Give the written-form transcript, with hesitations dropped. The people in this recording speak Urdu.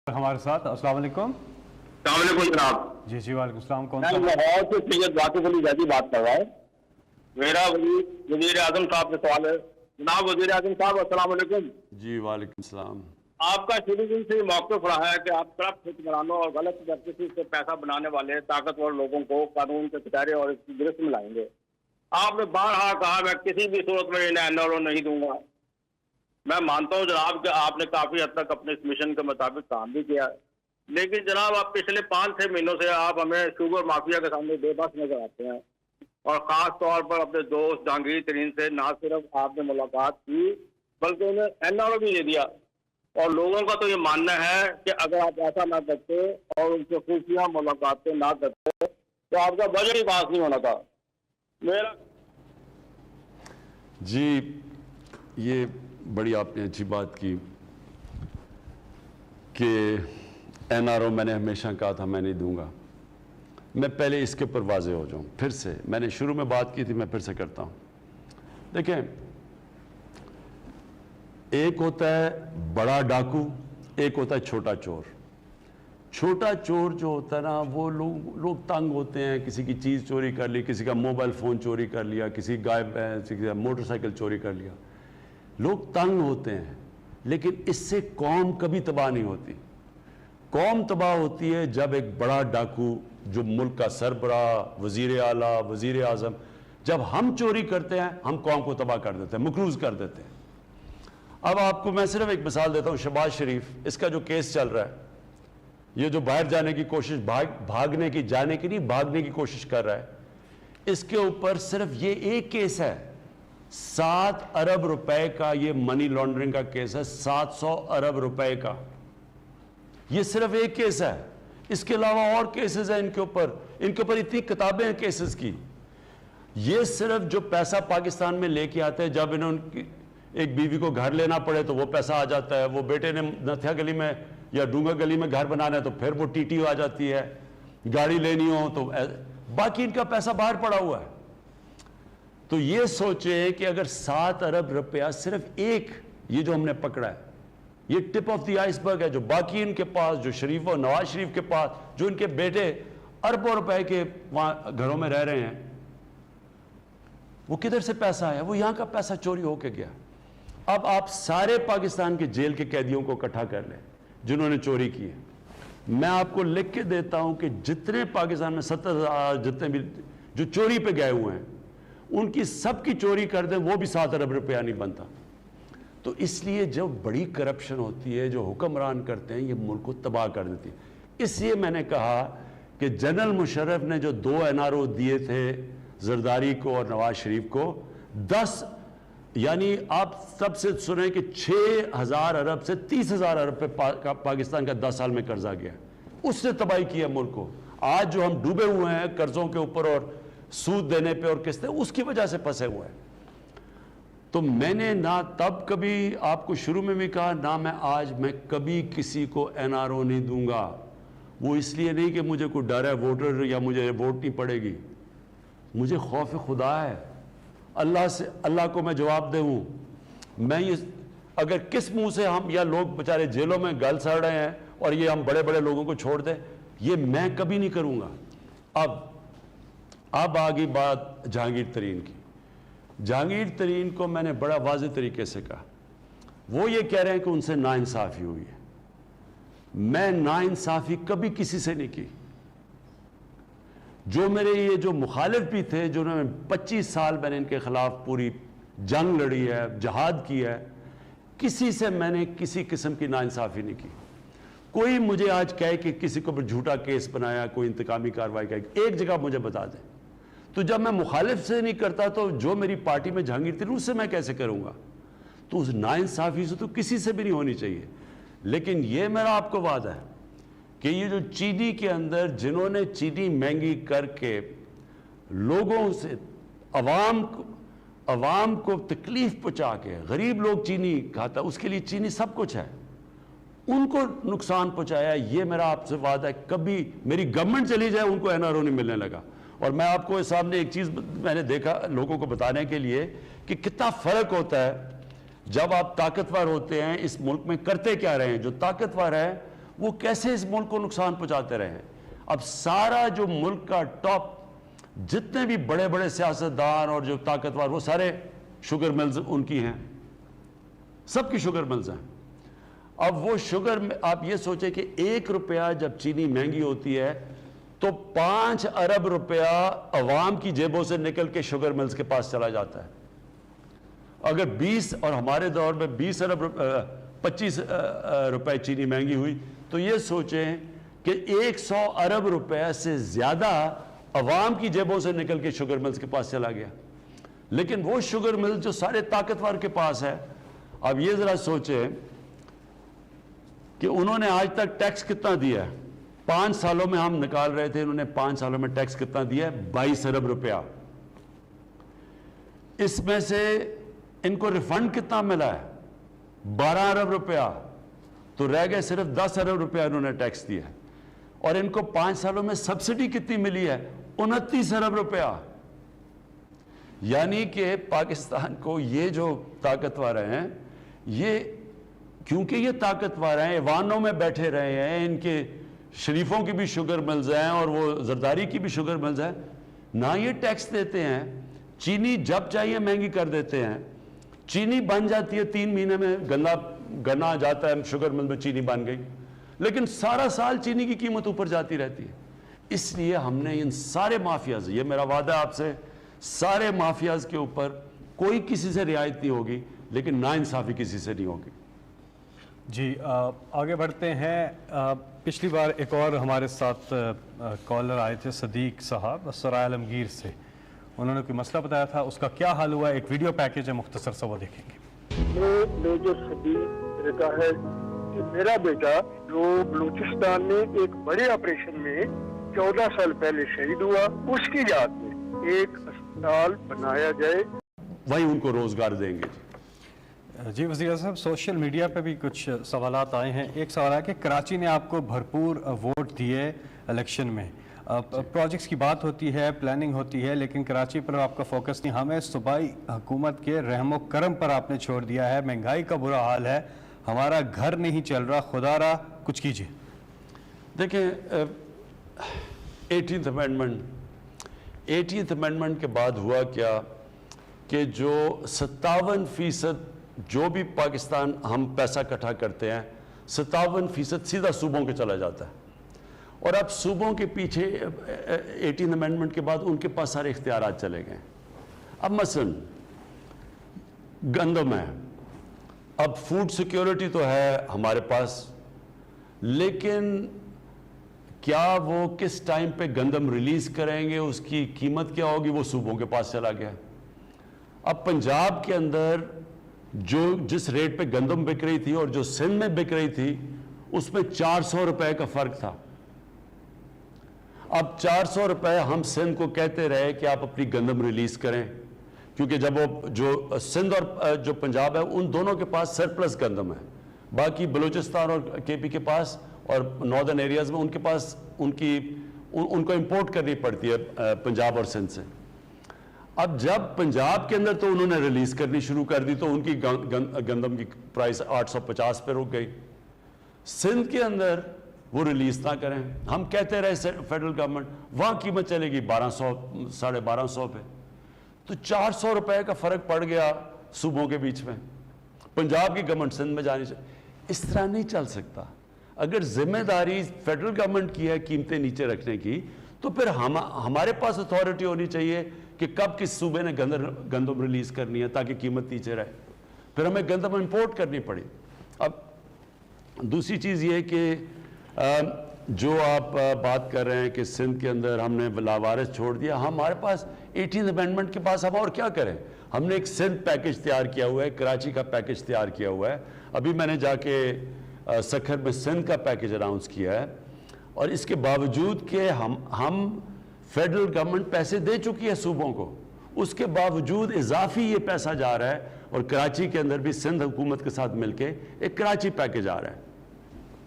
ہمارے ساتھ السلام علیکم۔ السلام علیکم جناب۔ جی جی وعلیکم السلام۔ کون میں لاہور سے سید واقف علی زیدی بات کر رہا ہوں۔ میرا وزیر اعظم صاحب سے سوال ہے۔ جناب وزیر اعظم صاحب السلام علیکم۔ جی وعلیکم السلام۔ آپ کا شروع دن سے موقف رہا ہے کہ آپ کرپٹ حکمرانوں اور غلط پریکٹسز سے پیسہ بنانے والے طاقتور لوگوں کو قانون کے کٹہرے اور اس کی گرفت میں لائیں گے۔ آپ نے بارہا کہا میں کسی بھی صورت میں انہیں NRO نہیں دوں گا۔ میں مانتا ہوں جناب کہ آپ نے کافی حد تک اپنے اس مشن کے مطابق کام بھی کیا ہے، لیکن جناب آپ پچھلے 5-6 مہینوں سے آپ ہمیں شوگر مافیا کے سامنے بے بس نظر آتے ہیں، اور خاص طور پر اپنے دوست جہانگیر ترین سے نہ صرف آپ نے ملاقات کی بلکہ انہیں NRO بھی دے دیا، اور لوگوں کا تو یہ ماننا ہے کہ اگر آپ ایسا نہ کرتے اور ان سے خفیہ ملاقاتیں نہ کرتے تو آپ کا بجٹ ہی پاس نہیں ہونا تھا۔ میرا جی یہ بڑی آپ نے اچھی بات کی کہ NRO میں نے ہمیشہ کہا تھا میں نہیں دوں گا۔ میں پہلے اس کے اوپر واضح ہو جاؤں، پھر سے میں نے شروع میں بات کی تھی، میں پھر سے کرتا ہوں۔ دیکھیں، ایک ہوتا ہے بڑا ڈاکو، ایک ہوتا ہے چھوٹا چور۔ چھوٹا چور جو ہوتا ہے نا، وہ لوگ تنگ ہوتے ہیں، کسی کی چیز چوری کر لی، کسی کا موبائل فون چوری کر لیا، کسی کا موٹر سائیکل چوری کر لیا، لوگ تنگ ہوتے ہیں، لیکن اس سے قوم کبھی تباہ نہیں ہوتی۔ قوم تباہ ہوتی ہے جب ایک بڑا ڈاکو جو ملک کا سربراہ، وزیر اعلیٰ، وزیر اعظم، جب ہم چوری کرتے ہیں ہم قوم کو تباہ کر دیتے ہیں، مقروض کر دیتے ہیں۔ اب آپ کو میں صرف ایک مثال دیتا ہوں، شہباز شریف، اس کا جو کیس چل رہا ہے، یہ جو باہر جانے کی کوشش، بھاگنے کی کوشش کر رہا ہے، اس کے اوپر صرف یہ ایک کیس ہے، 7 ارب روپے کا، یہ منی لانڈرنگ کا کیس ہے، 700 ارب روپے کا، یہ صرف ایک کیس ہے۔ اس کے علاوہ اور کیسز ہیں ان کے اوپر اتنی کتابیں ہیں کیسز کی۔ یہ صرف جو پیسہ پاکستان میں لے کے آتے ہیں، جب انہوں ایک بیوی کو گھر لینا پڑے تو وہ پیسہ آ جاتا ہے، وہ بیٹے نے نتھیا گلی میں یا ڈونگا گلی میں گھر بنانا ہے تو پھر وہ TT آ جاتی ہے، گاڑی لینی ہو تو باقی ان کا پیسہ باہر پڑا ہوا ہے۔ تو یہ سوچیں کہ اگر 7 ارب روپیہ صرف ایک، یہ جو ہم نے پکڑا ہے، یہ ٹپ آف دی آئس برگ ہے، جو باقی ان کے پاس، جو شریف اور نواز شریف کے پاس، جو ان کے بیٹے اربوں روپے کے وہاں گھروں میں رہ رہے ہیں، وہ کدھر سے پیسہ آیا؟ وہ یہاں کا پیسہ چوری ہو کے گیا۔ اب آپ سارے پاکستان کے جیل کے قیدیوں کو اکٹھا کر لیں جنہوں نے چوری کی ہے، میں آپ کو لکھ کے دیتا ہوں کہ جتنے پاکستان میں 70,000 جتنے بھی جو چوری پہ گئے ہوئے ہیں، ان کی سب کی چوری کر دیں وہ بھی 7 ارب روپیہ نہیں بنتا۔ تو اس لیے جو بڑی کرپشن ہوتی ہے، جو حکمران کرتے ہیں، یہ ملک کو تباہ کر دیتی ہے۔ اس لیے میں نے کہا کہ جنرل مشرف نے جو 2 NRO دیے تھے زرداری کو اور نواز شریف کو، 10 یعنی آپ سب سے سنیں کہ 6,000 ارب سے 30,000 ارب پہ پاکستان کا 10 سال میں قرضہ گیا، اس نے تباہی کیا ملک کو۔ آج جو ہم ڈوبے ہوئے ہیں قرضوں کے اوپر اور سود دینے پہ اور قسطیں، اس کی وجہ سے پھنسے ہوئے ہیں۔ تو میں نے نہ تب کبھی آپ کو شروع میں بھی کہا، نہ میں آج، میں کبھی کسی کو NRO نہیں دوں گا۔ وہ اس لیے نہیں کہ مجھے کوئی ڈر ہے ووٹر یا مجھے ووٹ نہیں پڑے گی، مجھے خوف خدا ہے، اللہ کو میں جواب دے ہوں۔ میں یہ اگر کس منہ سے ہم یا لوگ بیچارے جیلوں میں گل سڑ رہے ہیں اور یہ ہم بڑے بڑے لوگوں کو چھوڑ دیں، یہ میں کبھی نہیں کروں گا۔ اب آگئی بات جہانگیر ترین کی۔ جہانگیر ترین کو میں نے بڑا واضح طریقے سے کہا، وہ یہ کہہ رہے ہیں کہ ان سے ناانصافی ہوئی ہے۔ میں ناانصافی کبھی کسی سے نہیں کی۔ جو میرے یہ جو مخالف بھی تھے، جو 25 سال میں نے ان کے خلاف پوری جنگ لڑی ہے، جہاد کی ہے، کسی سے میں نے کسی قسم کی ناانصافی نہیں کی۔ کوئی مجھے آج کہے کہ کسی کو جھوٹا کیس بنایا، کوئی انتقامی کارروائی کہے، ایک جگہ مجھے بتا دیں۔ تو جب میں مخالف سے نہیں کرتا تو جو میری پارٹی میں جہانگیر ترین، اس سے میں کیسے کروں گا؟ تو اس ناانصافی سے تو کسی سے بھی نہیں ہونی چاہیے۔ لیکن یہ میرا آپ کو وعدہ ہے کہ یہ جو چینی کے اندر جنہوں نے چینی مہنگی کر کے لوگوں سے عوام کو تکلیف پہنچا کے، غریب لوگ چینی کھاتا، اس کے لیے چینی سب کچھ ہے، ان کو نقصان پہنچایا، یہ میرا آپ سے وعدہ ہے کبھی میری گورنمنٹ چلی جائے ان کو NRO نہیں ملنے لگا۔ اور میں آپ کو سامنے ایک چیز میں نے دیکھا لوگوں کو بتانے کے لیے کہ کتنا فرق ہوتا ہے جب آپ طاقتور ہوتے ہیں۔ اس ملک میں کرتے کیا رہے ہیں، جو طاقتور ہے وہ کیسے اس ملک کو نقصان پہنچاتے رہے ہیں. اب سارا جو ملک کا ٹاپ جتنے بھی بڑے بڑے سیاستدان اور جو طاقتور وہ سارے شوگر ملز ان کی ہیں, سب کی شوگر ملز ہیں. اب وہ شوگر آپ یہ سوچیں کہ 1 روپیہ جب چینی مہنگی ہوتی ہے تو 5 ارب روپیہ عوام کی جیبوں سے نکل کے شوگر ملز کے پاس چلا جاتا ہے. اگر 20 اور ہمارے دور میں 25 روپے چینی مہنگی ہوئی تو یہ سوچیں کہ 100 ارب روپے سے زیادہ عوام کی جیبوں سے نکل کے شوگر ملز کے پاس چلا گیا. لیکن وہ شوگر ملز جو سارے طاقتور کے پاس ہے, اب یہ ذرا سوچیں کہ انہوں نے آج تک ٹیکس کتنا دیا ہے. 5 سالوں میں ہم نکال رہے تھے, انہوں نے 5 سالوں میں ٹیکس کتنا دیا ہے؟ 22 ارب روپیہ. اس میں سے ان کو ریفنڈ کتنا ملا ہے؟ 12 ارب روپیہ. تو رہ گئے صرف 10 ارب روپیہ انہوں نے ٹیکس دیا ہے. اور ان کو 5 سالوں میں سبسڈی کتنی ملی ہے؟ 29 ارب روپیہ. یعنی کہ پاکستان کو یہ جو طاقتور ہیں, یہ کیونکہ یہ طاقتور ہیں, ایوانوں میں بیٹھے رہے ہیں, ان کے شریفوں کی بھی شوگر ملز ہیں اور وہ زرداری کی بھی شوگر ملز ہیں, نہ یہ ٹیکس دیتے ہیں. چینی جب چاہیے مہنگی کر دیتے ہیں. چینی بن جاتی ہے 3 مہینے میں, گنا آ جاتا ہے شوگر مل میں, چینی بن گئی, لیکن سارا سال چینی کی قیمت اوپر جاتی رہتی ہے. اس لیے ہم نے ان سارے مافیاز, یہ میرا وعدہ ہے آپ سے, سارے مافیاز کے اوپر کوئی کسی سے رعایت نہیں ہوگی, لیکن ناانصافی کسی سے نہیں ہوگی. جی آگے بڑھتے ہیں. پچھلی بار ایک اور ہمارے ساتھ کالر آئے تھے, صدیق صاحب سرائے عالمگیر سے. انہوں نے کوئی مسئلہ بتایا تھا, اس کا کیا حل ہوا؟ ایک ویڈیو پیکیج ہے, مختصر سا وہ دیکھیں گے. میجر صدیق رہتا ہے کہ میرا بیٹا جو بلوچستان میں ایک بڑے آپریشن میں 14 سال پہلے شہید ہوا, اس کی یاد میں ایک اسپتال بنایا جائے, وہی ان کو روزگار دیں گے. جی وزیر صاحب, سوشل میڈیا پہ بھی کچھ سوالات آئے ہیں. ایک سوال ہے کہ کراچی نے آپ کو بھرپور ووٹ دیے الیکشن میں, پروجیکٹس کی بات ہوتی ہے, پلاننگ ہوتی ہے, لیکن کراچی پر آپ کا فوکس نہیں. ہمیں صوبائی حکومت کے رحم و کرم پر آپ نے چھوڑ دیا ہے. مہنگائی کا برا حال ہے, ہمارا گھر نہیں چل رہا, خدا را کچھ کیجیے. دیکھیں 18th امینڈمنٹ کے بعد ہوا کیا کہ جو 57% جو بھی پاکستان ہم پیسہ اکٹھا کرتے ہیں 57% سیدھا صوبوں کے چلا جاتا ہے. اور اب صوبوں کے پیچھے 18 امینڈمنٹ کے بعد ان کے پاس سارے اختیارات چلے گئے. اب مثلا گندم ہے, اب فوڈ سیکیورٹی تو ہے ہمارے پاس, لیکن کیا وہ کس ٹائم پہ گندم ریلیز کریں گے, اس کی قیمت کیا ہوگی, وہ صوبوں کے پاس چلا گیا. اب پنجاب کے اندر جو جس ریٹ پہ گندم بک رہی تھی اور جو سندھ میں بک رہی تھی, اس میں 400 روپے کا فرق تھا. اب 400 روپے ہم سندھ کو کہتے رہے کہ آپ اپنی گندم ریلیز کریں, کیونکہ جب وہ جو سندھ اور جو پنجاب ہے ان دونوں کے پاس سرپلس گندم ہے, باقی بلوچستان اور کے پی کے پاس اور ناردرن ایریاز میں ان کے پاس ان کو امپورٹ کرنی پڑتی ہے پنجاب اور سندھ سے. اب جب پنجاب کے اندر تو انہوں نے ریلیز کرنی شروع کر دی تو ان کی گندم کی پرائس 850 پہ رک گئی. سندھ کے اندر وہ ریلیز نہ کریں, ہم کہتے رہے فیڈرل گورنمنٹ, وہاں قیمت چلے گی 1200 1250 پہ, تو 400 روپے کا فرق پڑ گیا صوبوں کے بیچ میں. پنجاب کی گورنمنٹ سندھ میں جانی چاہیے. اس طرح نہیں چل سکتا. اگر ذمہ داری فیڈرل گورنمنٹ کی ہے قیمتیں نیچے رکھنے کی, تو پھر ہمارے پاس اتھارٹی ہونی چاہیے کہ کب کس صوبے نے گندم ریلیز کرنی ہے تاکہ قیمت نیچے رہے. پھر ہمیں گندم امپورٹ کرنی پڑی. اب دوسری چیز یہ کہ جو آپ بات کر رہے ہیں کہ سندھ کے اندر ہم نے لاوارث چھوڑ دیا, ہمارے پاس 18 امینڈمنٹ کے پاس اب اور کیا کریں. ہم نے ایک سندھ پیکج تیار کیا ہوا ہے, کراچی کا پیکج تیار کیا ہوا ہے. ابھی میں نے جا کے سکھر میں سندھ کا پیکج اناؤنس کیا ہے, اور اس کے باوجود کہ ہم فیڈرل گورنمنٹ پیسے دے چکی ہے صوبوں کو, اس کے باوجود اضافی یہ پیسہ جا رہا ہے, اور کراچی کے اندر بھی سندھ حکومت کے ساتھ مل کے ایک کراچی پیکج آ رہا ہے.